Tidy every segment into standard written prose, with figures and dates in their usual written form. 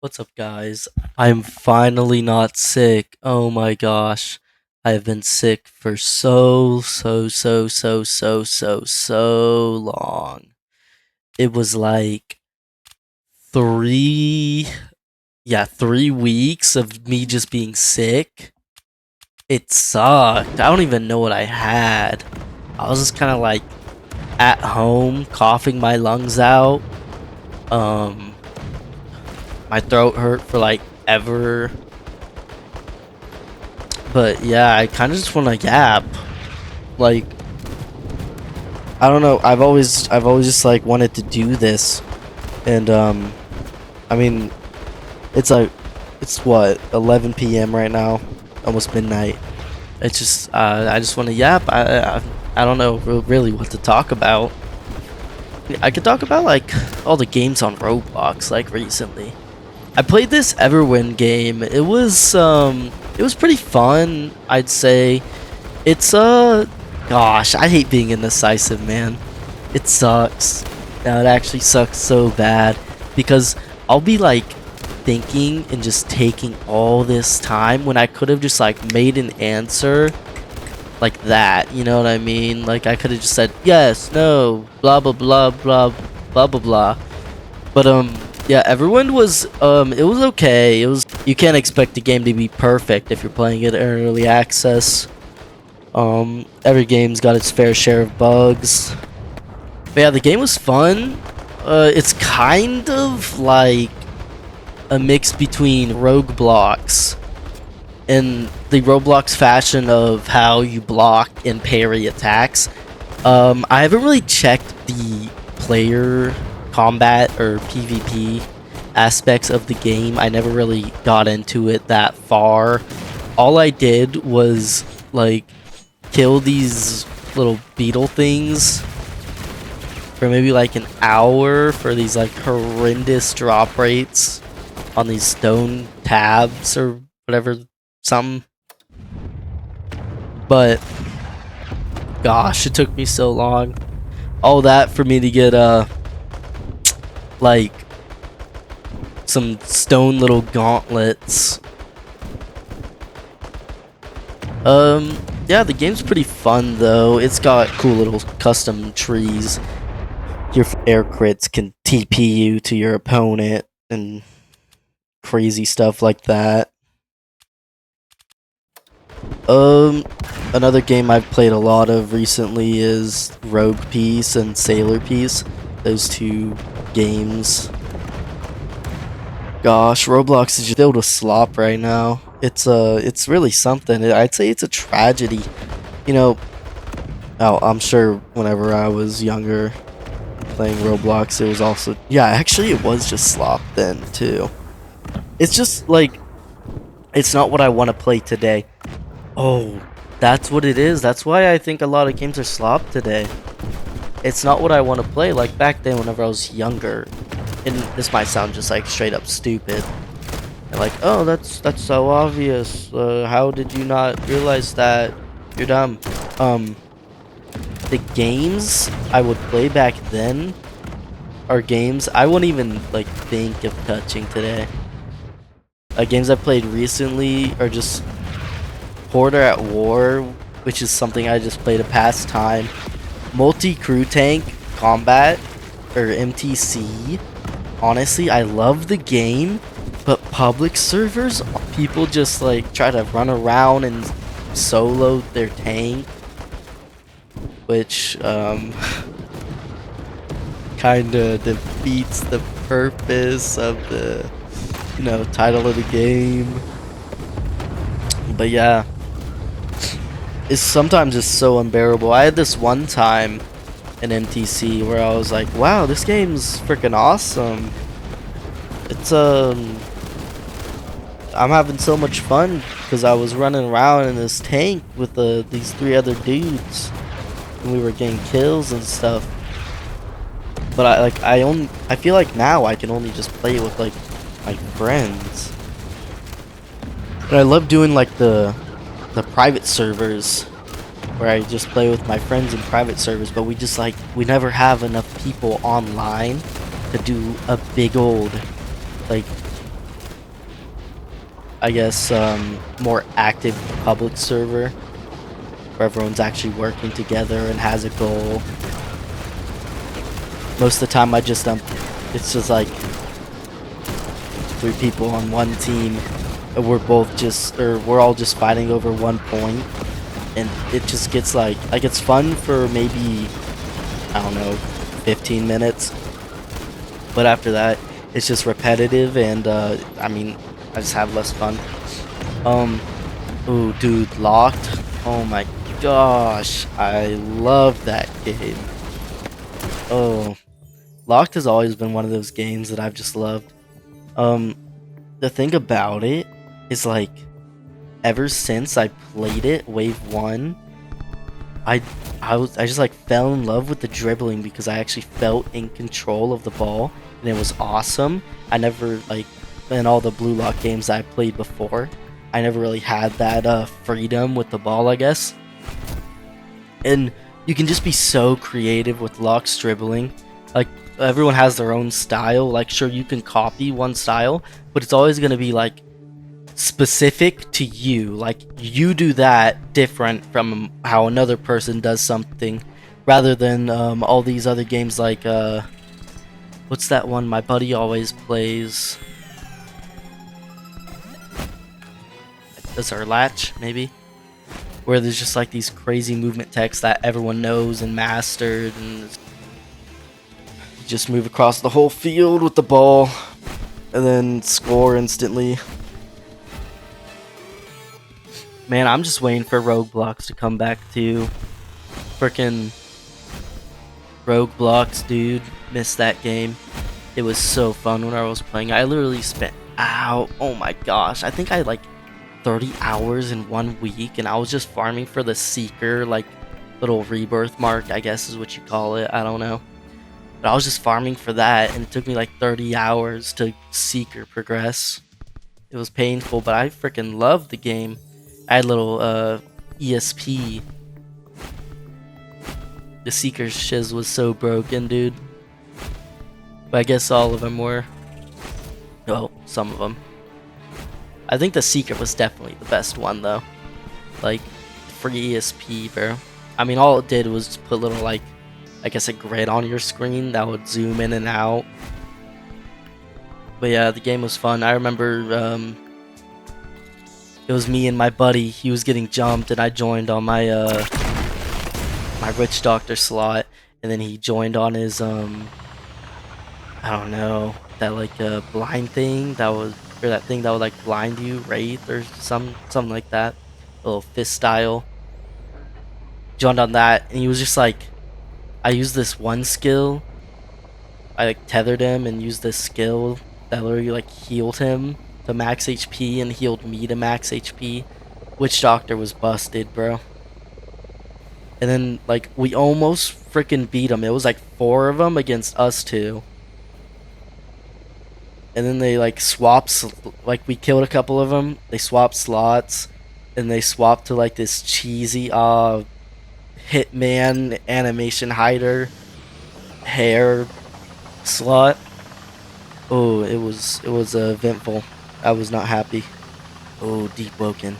What's up, guys? I'm finally not sick. Oh my gosh. I have been sick for so long. It was like three, 3 weeks of me just being sick. It sucked. I don't even know what I had. I was just kind of like at home, coughing my lungs out. Um, my throat hurt for like ever. But yeah, I kind of just want to yap. Like, I don't know. I've always just like wanted to do this, and I mean, it's like, it's what 11 p.m. right now, almost midnight. It's just I just want to yap. I don't know really what to talk about. I could talk about like all the games on Roblox like recently. I played this Everwin game. It was pretty fun, I'd say. It's gosh, I hate being indecisive, man. It sucks. No, it actually sucks so bad because I'll be like thinking and just taking all this time when I could have just like made an answer like that, you know what I mean? Like I could have just said yes, no, blah blah blah blah blah blah blah. But yeah, everyone was it was okay. It was, you can't expect the game to be perfect if you're playing it in early access. Every game's got its fair share of bugs. But yeah, the game was fun. It's kind of like a mix between Roblox and the Roblox fashion of how you block and parry attacks. I haven't really checked the player combat or PvP aspects of the game. I never really got into it that far. All I did was like kill these little beetle things for maybe like an hour for these like horrendous drop rates on these stone tabs or whatever, something. But gosh, it took me so long. All that for me to get like some stone little gauntlets. Yeah, the game's pretty fun though. It's got cool little custom trees. Your air crits can TP you to your opponent and crazy stuff like that. Another game I've played a lot of recently is Rogue Piece and Sailor Piece. Those two games. Gosh, Roblox is just filled with slop right now. It's really something. I'd say it's a tragedy. You know, oh, I'm sure whenever I was younger playing Roblox, it was also, yeah, actually it was just slop then too. It's just like, it's not what I want to play today. Oh, that's what it is. That's why I think a lot of games are slop today. It's not what I want to play. Like back then whenever I was younger, and this might sound just like straight up stupid. And like, oh, that's so obvious. How did you not realize that? You're dumb. The games I would play back then are games I wouldn't even like think of touching today. Games I played recently are just Porter at War, which is something I just played to pass time. Multi-crew tank combat, or MTC. Honestly, I love the game, but public servers, people just like try to run around and solo their tank, which kind of defeats the purpose of the, you know, title of the game. But yeah, it's sometimes just so unbearable. I had this one time in NTC where I was like, wow, this game's freaking awesome. It's I'm having so much fun because I was running around in this tank with these three other dudes and we were getting kills and stuff. But I feel like now I can only just play with like my friends. And I love doing like the private servers where I just play with my friends in private servers, but we never have enough people online to do a big old like I guess, more active public server where everyone's actually working together and has a goal. Most of the time, it's just like 3 people on one team. And we're all just fighting over one point, and it just gets like it's fun for maybe, I don't know, 15 minutes. But after that, it's just repetitive, and I mean, I just have less fun. Ooh, dude, Locked. Oh my gosh, I love that game. Oh, Locked has always been one of those games that I've just loved. Um, the thing about it is, like, ever since I played it, Wave 1, I I just like fell in love with the dribbling because I actually felt in control of the ball, and it was awesome. I never, like, in all the Blue Lock games I played before, I never really had that freedom with the ball, I guess. And you can just be so creative with Lock's dribbling. Like, everyone has their own style. Like, sure, you can copy one style, but it's always going to be like specific to you. Like, you do that different from how another person does something, rather than all these other games like what's that one my buddy always plays? Does our latch maybe? Where there's just like these crazy movement techs that everyone knows and mastered, and you just move across the whole field with the ball and then score instantly. Man, I'm just waiting for Roadblocks to come back to. Frickin' Roadblocks, dude. Missed that game. It was so fun when I was playing. I literally spent oh my gosh. I think I had like 30 hours in 1 week, and I was just farming for the Seeker, like, little rebirth mark, I guess is what you call it. I don't know. But I was just farming for that, and it took me like 30 hours to Seeker progress. It was painful, but I freaking loved the game. I had little ESP. The Seeker shiz was so broken, dude. But I guess all of them were. Well, some of them. I think the Seeker was definitely the best one, though. Like, free ESP, bro. I mean, all it did was just put little, like, I guess a grid on your screen that would zoom in and out. But yeah, the game was fun. I remember it was me and my buddy. He was getting jumped, and I joined on my my Witch Doctor slot, and then he joined on his I don't know, that like blind thing that was, or that thing that would like blind you, Wraith or something like that, a little fist style. Joined on that, and he was just like, I used this one skill. I like tethered him and used this skill that literally like healed him to max HP and healed me to max HP. Witch Doctor was busted, bro. And then like we almost freaking beat him. It was like 4 of them against us 2. And then they like swapped, like we killed a couple of them. They swapped slots, and they swapped to like this cheesy Hitman animation hider hair slot. Oh, it was eventful. I was not happy. Oh, Deep Woken.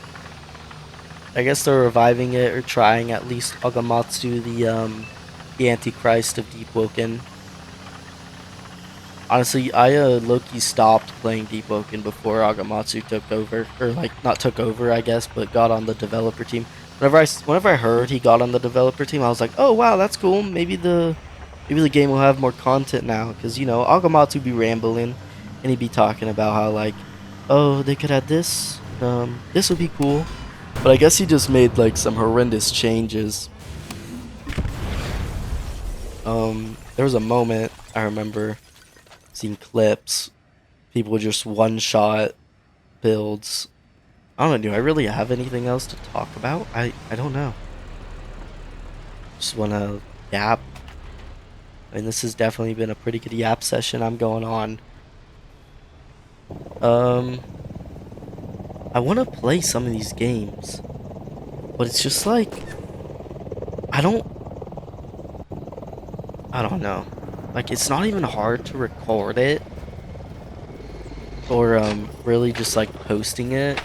I guess they're reviving it, or trying at least. Agamatsu, the Antichrist of Deep Woken. Honestly, I low-key stopped playing Deep Woken before Agamatsu took over, or like not took over, I guess, but got on the developer team. Whenever I heard he got on the developer team, I was like, oh wow, that's cool. Maybe the game will have more content now, because you know Agamatsu be rambling, and he'd be talking about how like, oh, they could add this, this would be cool. But I guess he just made like some horrendous changes. There was a moment I remember seeing clips, people would just one-shot builds. I don't know, do I really have anything else to talk about? I don't know. Just wanna yap. I mean, this has definitely been a pretty good yap session I'm going on. I wanna play some of these games, but it's just like, I don't know. Like, it's not even hard to record it. or really just like posting it.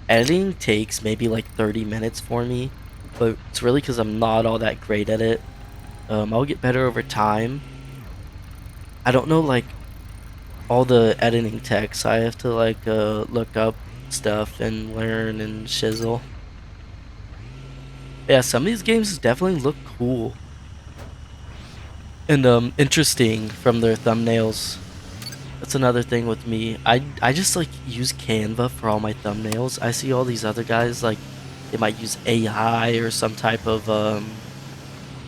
Editing takes maybe like 30 minutes for me, but it's really because I'm not all that great at it. I'll get better over time. I don't know like all the editing techs. I have to like look up stuff and learn and shizzle. Yeah, some of these games definitely look cool and interesting from their thumbnails. That's another thing with me. I just like use Canva for all my thumbnails. I see all these other guys like they might use AI or some type of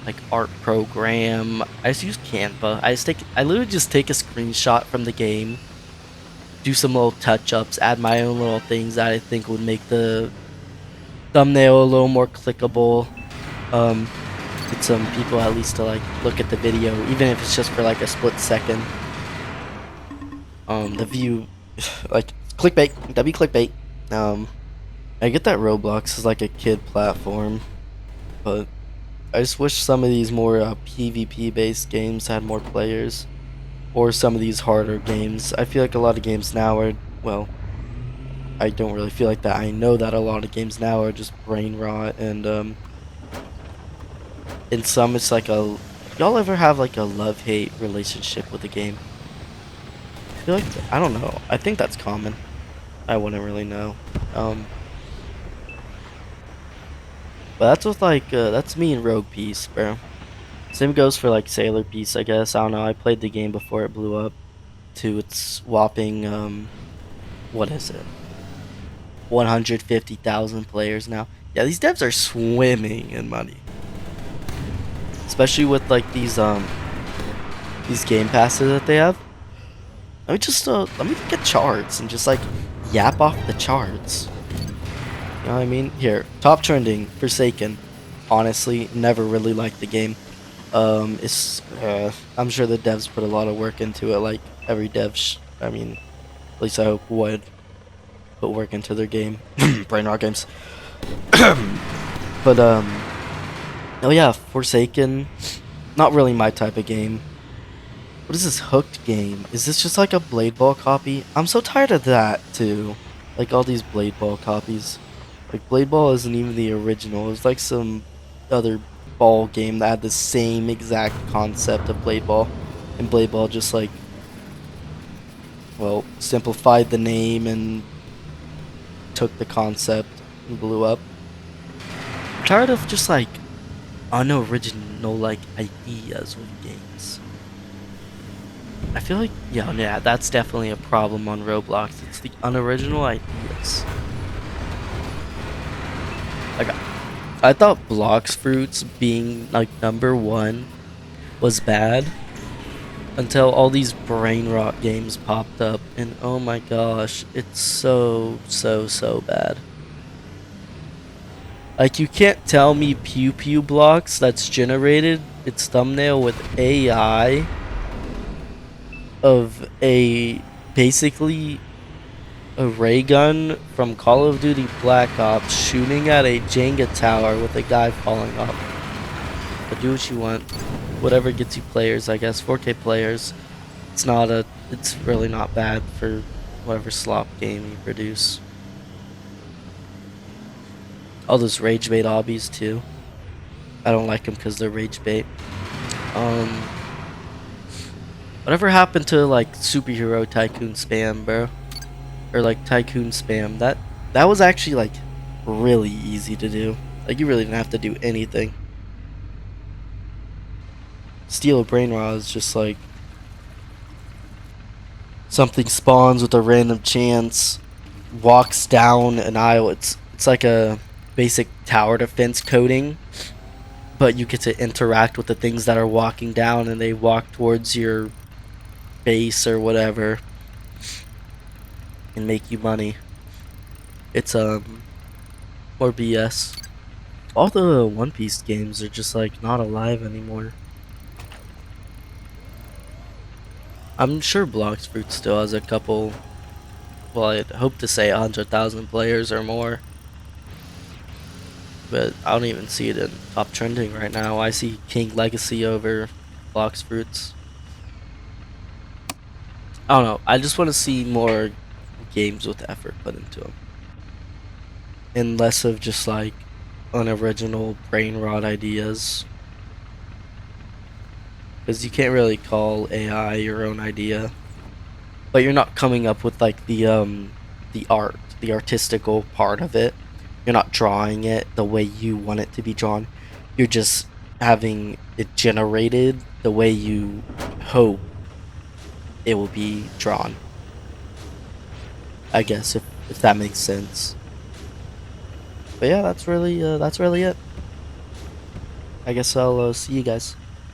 like art program. I just use Canva. I literally just take a screenshot from the game, do some little touch-ups, add my own little things that I think would make the thumbnail a little more clickable. Um get some people at least to like look at the video, even if it's just for like a split second. The view, like clickbait, that'd be clickbait. Um, I get that Roblox is like a kid platform, but I just wish some of these more PvP based games had more players, or some of these harder games. I feel like a lot of games now are, well, I don't really feel like that. I know that a lot of games now are just brain rot, and in some it's like a. Y'all ever have like a love hate relationship with a game? I feel like I don't know. I think that's common. I wouldn't really know. Um, but that's with like that's me and Rogue Piece, bro. Same goes for like Sailor Piece, I guess. I don't know. I played the game before it blew up to its whopping what is it? 150,000 players now. Yeah, these devs are swimming in money. Especially with like these game passes that they have. Let me look at charts and just like yap off the charts. You know what I mean? Here, top trending, Forsaken. Honestly, never really liked the game. I'm sure the devs put a lot of work into it, like every I mean, at least I hope would put work into their game. Brain rot games. But oh yeah, Forsaken, not really my type of game. What is this hooked game? Is this just like a Blade Ball copy? I'm so tired of that too. Like all these Blade Ball copies. Like Blade Ball isn't even the original. It's like some other ball game that had the same exact concept of Blade Ball. And Blade Ball just like, well, simplified the name and took the concept and blew up. I'm tired of just like unoriginal like ideas with games. I feel like yeah, that's definitely a problem on Roblox. It's the unoriginal ideas. Like I thought Blocks Fruits being like #1 was bad until all these brain rot games popped up, and oh my gosh, it's so bad. Like you can't tell me Pew Pew Blocks that's generated its thumbnail with AI of a basically a ray gun from Call of Duty Black Ops shooting at a Jenga tower with a guy falling off. But do what you want. Whatever gets you players, I guess. 4K players. It's really not bad for whatever slop game you produce. All those rage bait obbies too. I don't like them because they're rage bait. Whatever happened to like superhero tycoon spam, bro? Or like tycoon spam? That was actually like really easy to do. Like you really didn't have to do anything. Steal a brain rod is just like something spawns with a random chance, walks down an aisle. It's like a basic tower defense coding, but you get to interact with the things that are walking down, and they walk towards your base or whatever, and make you money. It's more BS. All the One Piece games are just like not alive anymore. I'm sure Blocks Fruit still has a couple. Well, I'd hope to say 100,000 players or more. But I don't even see it in top trending right now. I see King Legacy over Blocks Fruits. I don't know. I just want to see more games with effort put into them, and less of just like unoriginal brain rot ideas. Because you can't really call AI your own idea, but you're not coming up with like the art, the artistical part of it. You're not drawing it the way you want it to be drawn. You're just having it generated the way you hope it will be drawn. I guess if that makes sense. But yeah, that's really it. I guess I'll see you guys.